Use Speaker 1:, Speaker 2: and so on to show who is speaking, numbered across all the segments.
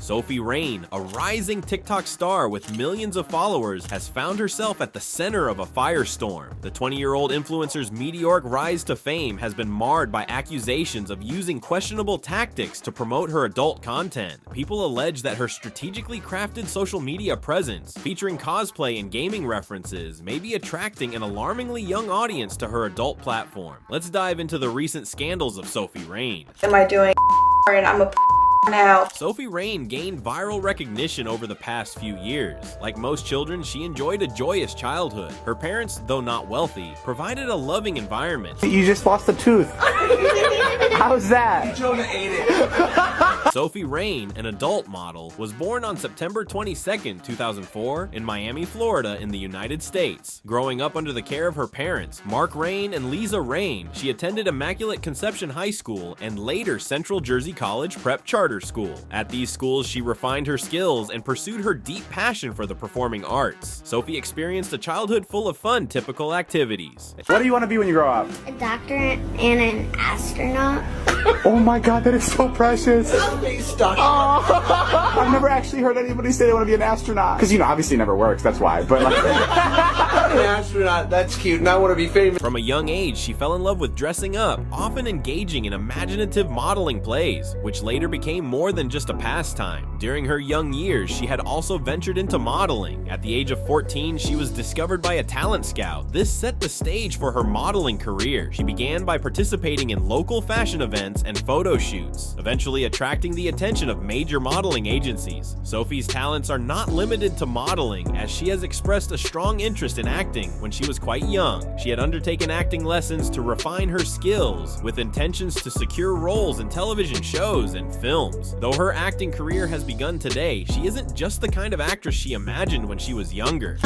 Speaker 1: Sophie Rain, a rising TikTok star with millions of followers, has found herself at the center of a firestorm. The 20-year-old influencer's meteoric rise to fame has been marred by accusations of using questionable tactics to promote her adult content. People allege that her strategically crafted social media presence, featuring cosplay and gaming references, may be attracting an alarmingly young audience to her adult platform. Let's dive into the recent scandals of Sophie Rain.
Speaker 2: Am I doing and I'm a now?
Speaker 1: Sophie Rain gained viral recognition over the past few years. Like most children, she enjoyed a joyous childhood. Her parents, though not wealthy, provided a loving environment.
Speaker 3: You just lost a tooth. How's that?
Speaker 1: Sophie Rain, an adult model, was born on September 22, 2004 in Miami, Florida in the United States. Growing up under the care of her parents, Mark Rain and Lisa Rain, she attended Immaculate Conception High School and later Central Jersey College Prep Charter School. At these schools, she refined her skills and pursued her deep passion for the performing arts. Sophie experienced a childhood full of fun, typical activities.
Speaker 3: What do you want to be when you grow up?
Speaker 4: A doctor and an astronaut.
Speaker 3: Oh my god, that is so precious. I've never actually heard anybody say they want to be an astronaut. Because, you know, obviously it never works, that's why. But like,
Speaker 5: an astronaut, that's cute, and I want to be famous.
Speaker 1: From a young age, she fell in love with dressing up, often engaging in imaginative modeling plays, which later became more than just a pastime. During her young years, she had also ventured into modeling. At the age of 14, she was discovered by a talent scout. This set the stage for her modeling career. She began by participating in local fashion events and photo shoots, eventually attracting the attention of major modeling agencies. Sophie's talents are not limited to modeling, as she has expressed a strong interest in acting when she was quite young. She had undertaken acting lessons to refine her skills, with intentions to secure roles in television shows and films. Though her acting career has begun today, she isn't just the kind of actress she imagined when she was younger.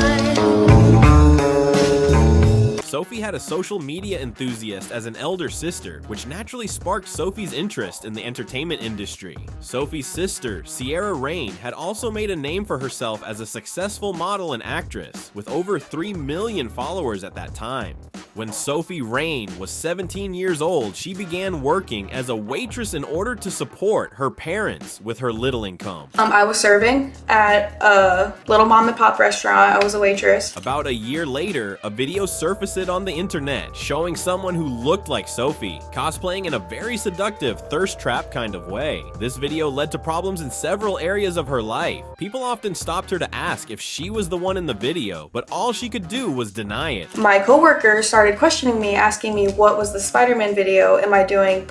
Speaker 1: Sophie had a social media enthusiast as an elder sister, which naturally sparked Sophie's interest in the entertainment industry. Sophie's sister, Sierra Rain, had also made a name for herself as a successful model and actress, with over 3 million followers at that time. When Sophie Rain was 17 years old, she began working as a waitress in order to support her parents with her little income.
Speaker 2: I was serving at a little mom and pop restaurant. I was a waitress.
Speaker 1: About a year later, a video surfaced on the internet showing someone who looked like Sophie, cosplaying in a very seductive thirst trap kind of way. This video led to problems in several areas of her life. People often stopped her to ask if she was the one in the video, but all she could do was deny it.
Speaker 2: My coworkers started questioning me, asking me what was the Spider-Man video, am I doing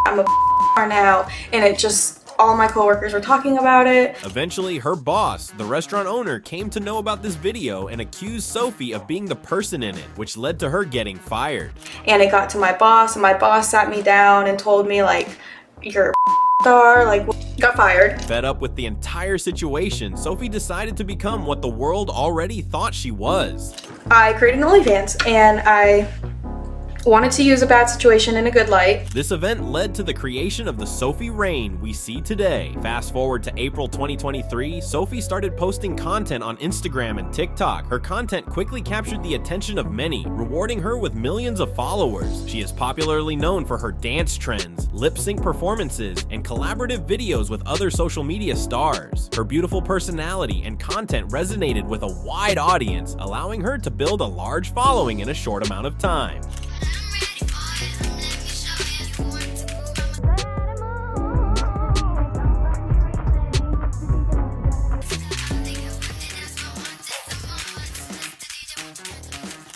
Speaker 2: I'm a now, and it just all my coworkers were talking about it.
Speaker 1: Eventually, her boss, the restaurant owner, came to know about this video and accused Sophie of being the person in it, which led to her getting fired.
Speaker 2: And it got to my boss, and my boss sat me down and told me, like, you're a star, like, got fired.
Speaker 1: Fed up with the entire situation, Sophie decided to become what the world already thought she was.
Speaker 2: I created an OnlyFans, and I wanted to use a bad situation in a good light.
Speaker 1: This event led to the creation of the Sophie Rain we see today. Fast forward to April 2023, Sophie started posting content on Instagram and TikTok. Her content quickly captured the attention of many, rewarding her with millions of followers. She is popularly known for her dance trends, lip-sync performances, and collaborative videos with other social media stars. Her beautiful personality and content resonated with a wide audience, allowing her to build a large following in a short amount of time.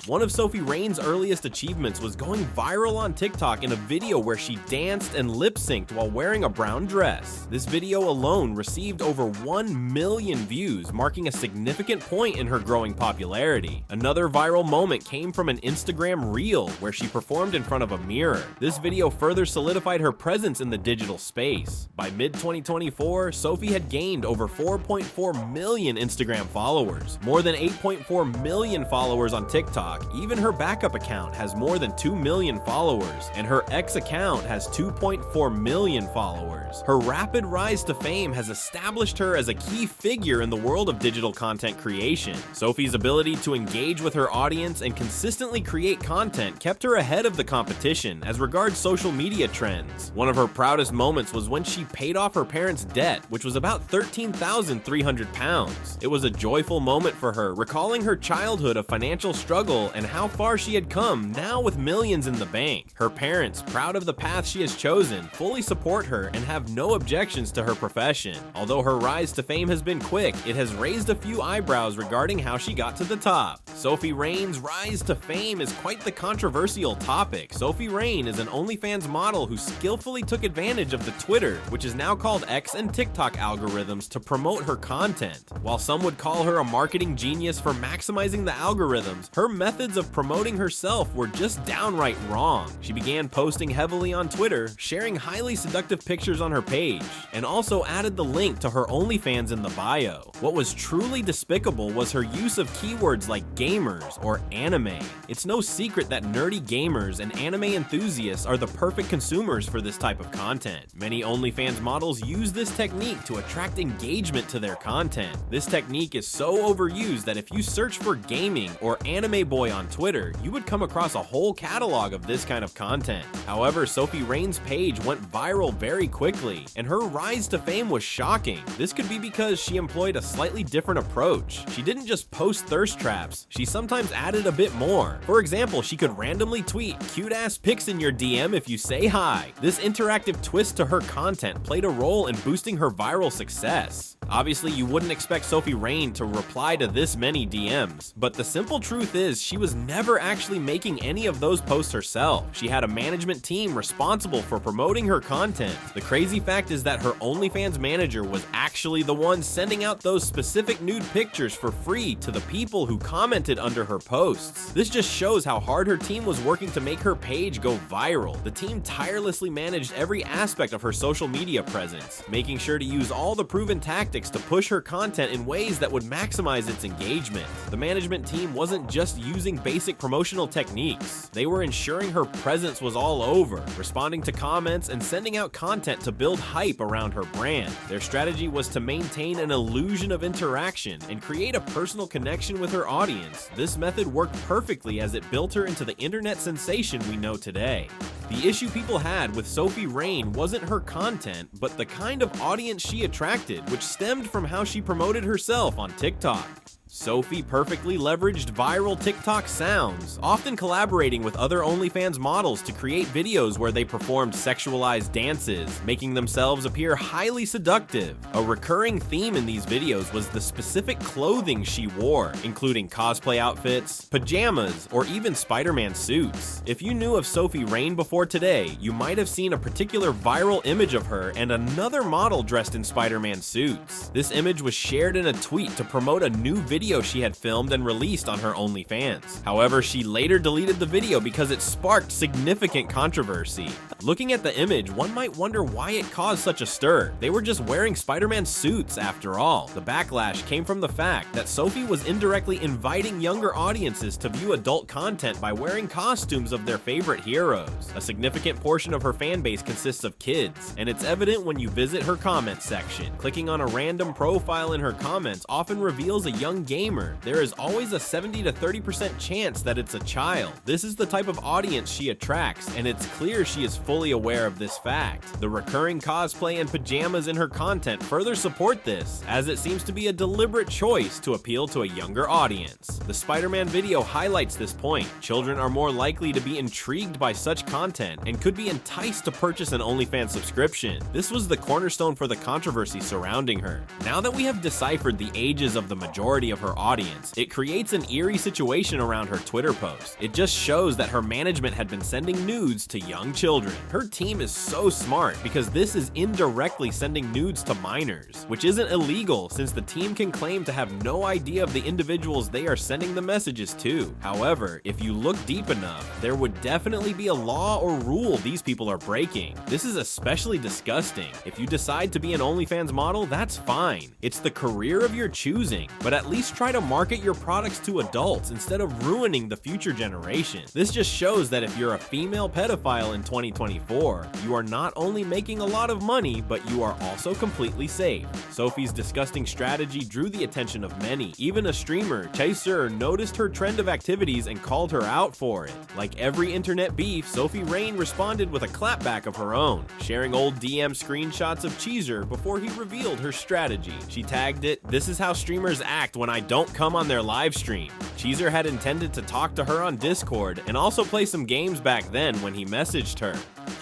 Speaker 1: One of Sophie Rain's earliest achievements was going viral on TikTok in a video where she danced and lip-synced while wearing a brown dress. This video alone received over 1 million views, marking a significant point in her growing popularity. Another viral moment came from an Instagram reel where she performed in front of a mirror. This video further solidified her presence in the digital space. By mid-2024, Sophie had gained over 4.4 million Instagram followers, more than 8.4 million followers on TikTok, TikTok. Even her backup account has more than 2 million followers, and her ex account has 2.4 million followers. Her rapid rise to fame has established her as a key figure in the world of digital content creation. Sophie's ability to engage with her audience and consistently create content kept her ahead of the competition as regards social media trends. One of her proudest moments was when she paid off her parents' debt, which was about £13,300. It was a joyful moment for her, recalling her childhood of financial struggle and how far she had come, now with millions in the bank. Her parents, proud of the path she has chosen, fully support her and have no objections to her profession. Although her rise to fame has been quick, it has raised a few eyebrows regarding how she got to the top. Sophie Rain's rise to fame is quite the controversial topic. Sophie Rain is an OnlyFans model who skillfully took advantage of the Twitter, which is now called X, and TikTok algorithms to promote her content. While some would call her a marketing genius for maximizing the algorithms, her methods of promoting herself were just downright wrong. She began posting heavily on Twitter, sharing highly seductive pictures on her page, and also added the link to her OnlyFans in the bio. What was truly despicable was her use of keywords like gamers or anime. It's no secret that nerdy gamers and anime enthusiasts are the perfect consumers for this type of content. Many OnlyFans models use this technique to attract engagement to their content. This technique is so overused that if you search for gaming or anime boy on Twitter, you would come across a whole catalog of this kind of content. However, Sophie Rain's page went viral very quickly, and her rise to fame was shocking. This could be because she employed a slightly different approach. She didn't just post thirst traps, she sometimes added a bit more. For example, she could randomly tweet cute ass pics in your DM if you say hi. This interactive twist to her content played a role in boosting her viral success. Obviously, you wouldn't expect Sophie Rain to reply to this many DMs, but the simple truth is she was never actually making any of those posts herself. She had a management team responsible for promoting her content. The crazy fact is that her OnlyFans manager was actually the one sending out those specific nude pictures for free to the people who commented under her posts. This just shows how hard her team was working to make her page go viral. The team tirelessly managed every aspect of her social media presence, making sure to use all the proven tactics to push her content in ways that would maximize its engagement. The management team wasn't just using basic promotional techniques, they were ensuring her presence was all over, responding to comments and sending out content to build hype around her brand. Their strategy was to maintain an illusion of interaction and create a personal connection with her audience. This method worked perfectly as it built her into the internet sensation we know today. The issue people had with Sophie Rain wasn't her content, but the kind of audience she attracted, which stemmed from how she promoted herself on TikTok. Sophie perfectly leveraged viral TikTok sounds, often collaborating with other OnlyFans models to create videos where they performed sexualized dances, making themselves appear highly seductive. A recurring theme in these videos was the specific clothing she wore, including cosplay outfits, pajamas, or even Spider-Man suits. If you knew of Sophie Rain before today, you might have seen a particular viral image of her and another model dressed in Spider-Man suits. This image was shared in a tweet to promote a new video she had filmed and released on her OnlyFans. However, she later deleted the video because it sparked significant controversy. Looking at the image, one might wonder why it caused such a stir. They were just wearing Spider-Man suits after all. The backlash came from the fact that Sophie was indirectly inviting younger audiences to view adult content by wearing costumes of their favorite heroes. A significant portion of her fan base consists of kids, and it's evident when you visit her comment section. Clicking on a random profile in her comments often reveals a young gamer. There is always a 70 to 30% chance that it's a child. This is the type of audience she attracts, and it's clear she is fully aware of this fact. The recurring cosplay and pajamas in her content further support this, as it seems to be a deliberate choice to appeal to a younger audience. The Spider-Man video highlights this point. Children are more likely to be intrigued by such content and could be enticed to purchase an OnlyFans subscription. This was the cornerstone for the controversy surrounding her. Now that we have deciphered the ages of the majority of her audience, it creates an eerie situation around her Twitter post. It just shows that her management had been sending nudes to young children. Her team is so smart because this is indirectly sending nudes to minors, which isn't illegal since the team can claim to have no idea of the individuals they are sending the messages to. However, if you look deep enough, there would definitely be a law or rule these people are breaking. This is especially disgusting. If you decide to be an OnlyFans model, that's fine. It's the career of your choosing, but at least just try to market your products to adults instead of ruining the future generation. This just shows that if you're a female pedophile in 2024, you are not only making a lot of money, but you are also completely safe. Sophie's disgusting strategy drew the attention of many. Even a streamer, Chaser, noticed her trend of activities and called her out for it. Like every internet beef, Sophie Rain responded with a clapback of her own, sharing old DM screenshots of Cheezer before he revealed her strategy. She tagged it, "This is how streamers act when I don't come on their live stream." Cheezer had intended to talk to her on Discord and also play some games back then when he messaged her.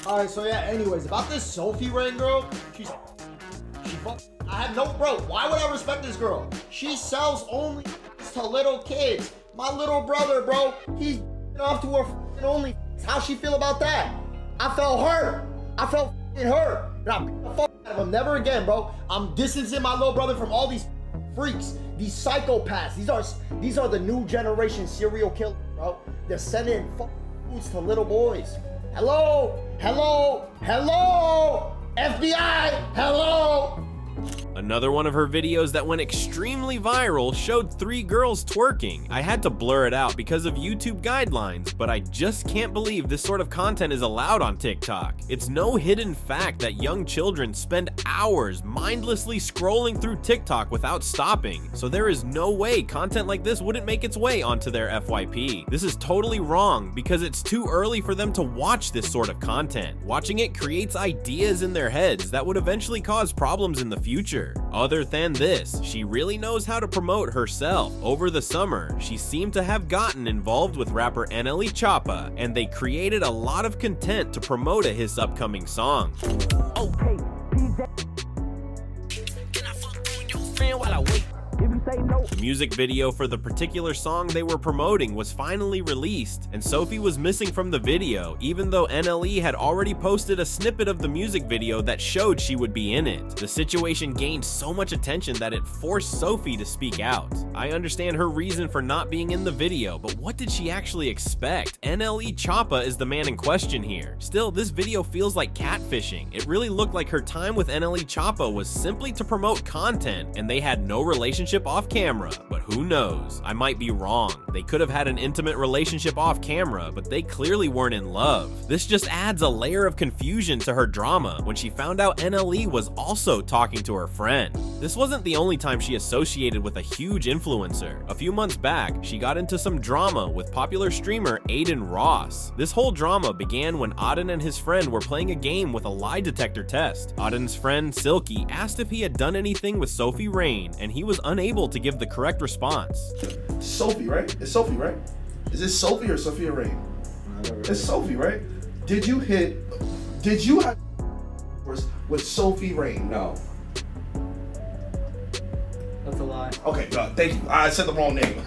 Speaker 6: Alright, so yeah, anyways, about this Sophie Rain girl, I have no, bro, why would I respect this girl? She sells only to little kids. My little brother, bro, he's off to her only. How she feel about that? I felt hurt. I felt hurt. And I beat the fuck out of him. Never again, bro. I'm distancing my little brother from all these freaks, these psychopaths. These are the new generation serial killers, bro. They're sending foods to little boys. Hello, hello, hello, FBI, hello.
Speaker 1: Another one of her videos that went extremely viral showed 3 girls twerking. I had to blur it out because of YouTube guidelines, but I just can't believe this sort of content is allowed on TikTok. It's no hidden fact that young children spend hours mindlessly scrolling through TikTok without stopping, so there is no way content like this wouldn't make its way onto their FYP. This is totally wrong because it's too early for them to watch this sort of content. Watching it creates ideas in their heads that would eventually cause problems in the future. Other than this, she really knows how to promote herself. Over the summer, she seemed to have gotten involved with rapper NLE Choppa, and they created a lot of content to promote his upcoming song. Okay, can I fuck you and your friend while I wait? If you say no. The music video for the particular song they were promoting was finally released, and Sophie was missing from the video, even though NLE had already posted a snippet of the music video that showed she would be in it. The situation gained so much attention that it forced Sophie to speak out. I understand her reason for not being in the video, but what did she actually expect? NLE Choppa is the man in question here. Still, this video feels like catfishing. It really looked like her time with NLE Choppa was simply to promote content, and they had no relationship off camera, but who knows? I might be wrong. They could have had an intimate relationship off camera, but they clearly weren't in love. This just adds a layer of confusion to her drama when she found out NLE was also talking to her friend. This wasn't the only time she associated with a huge influencer. A few months back, she got into some drama with popular streamer Aiden Ross. This whole drama began when Aiden and his friend were playing a game with a lie detector test. Aiden's friend Silky asked if he had done anything with Sophie Rain, and he was unable to give the correct response.
Speaker 7: Sophie, right? It's Sophie, right? Is it Sophie or Sophia Rain? It's Sophie, right? Did you have with Sophie Rain? No.
Speaker 6: That's a lie.
Speaker 7: Okay, thank you. I said the wrong name.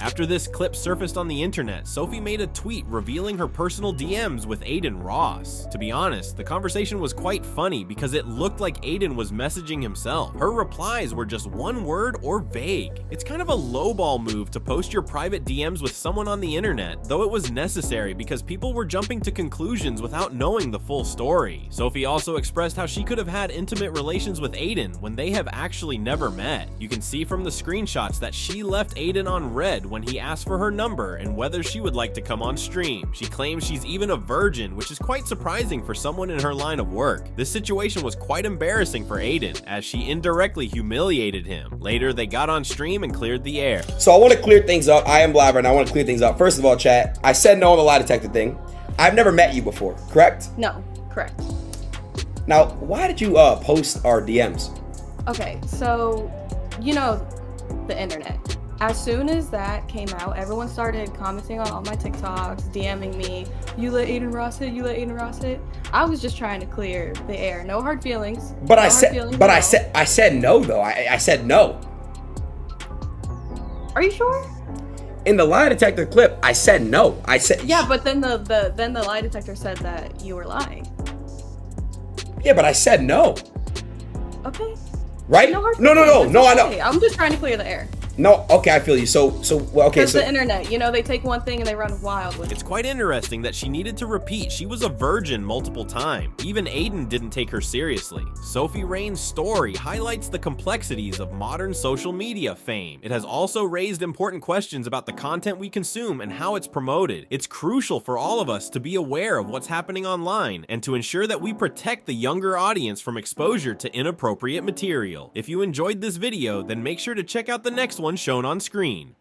Speaker 1: After this clip surfaced on the internet, Sophie made a tweet revealing her personal DMs with Aiden Ross. To be honest, the conversation was quite funny because it looked like Aiden was messaging himself. Her replies were just one word or vague. It's kind of a lowball move to post your private DMs with someone on the internet, though it was necessary because people were jumping to conclusions without knowing the full story. Sophie also expressed how she could have had intimate relations with Aiden when they have actually never met. You can see from the screenshots that she left Aiden on red when he asked for her number and whether she would like to come on stream. She claims she's even a virgin, which is quite surprising for someone in her line of work. This situation was quite embarrassing for Aiden, as she indirectly humiliated him. Later, they got on stream and cleared the air.
Speaker 8: So I want to clear things up. I am Blabber and I want to clear things up. First of all, chat, I said no on the lie detector thing. I've never met you before, correct?
Speaker 2: No, correct.
Speaker 8: Now, why did you post our DMs?
Speaker 2: Okay, so, you know, the internet. As soon as that came out, everyone started commenting on all my TikToks, DMing me, you let Aiden Ross hit, you let Aiden Ross hit. I was just trying to clear the air. No hard feelings.
Speaker 8: But I said no though. I said no.
Speaker 2: Are you sure?
Speaker 8: In the lie detector clip, I said no. I said
Speaker 2: yeah, but then the lie detector said that you were lying.
Speaker 8: Yeah, but I said no.
Speaker 2: Okay.
Speaker 8: Right?
Speaker 2: No,
Speaker 8: no, I know.
Speaker 2: I'm just trying to clear the air.
Speaker 8: No, okay, I feel you. So, well, okay,
Speaker 2: Because
Speaker 8: so
Speaker 2: the internet, you know, they take one thing and they run wild with it.
Speaker 1: It's quite interesting that she needed to repeat she was a virgin multiple times. Even Aiden didn't take her seriously. Sophie Rain's story highlights the complexities of modern social media fame. It has also raised important questions about the content we consume and how it's promoted. It's crucial for all of us to be aware of what's happening online and to ensure that we protect the younger audience from exposure to inappropriate material. If you enjoyed this video, then make sure to check out the next one shown on screen.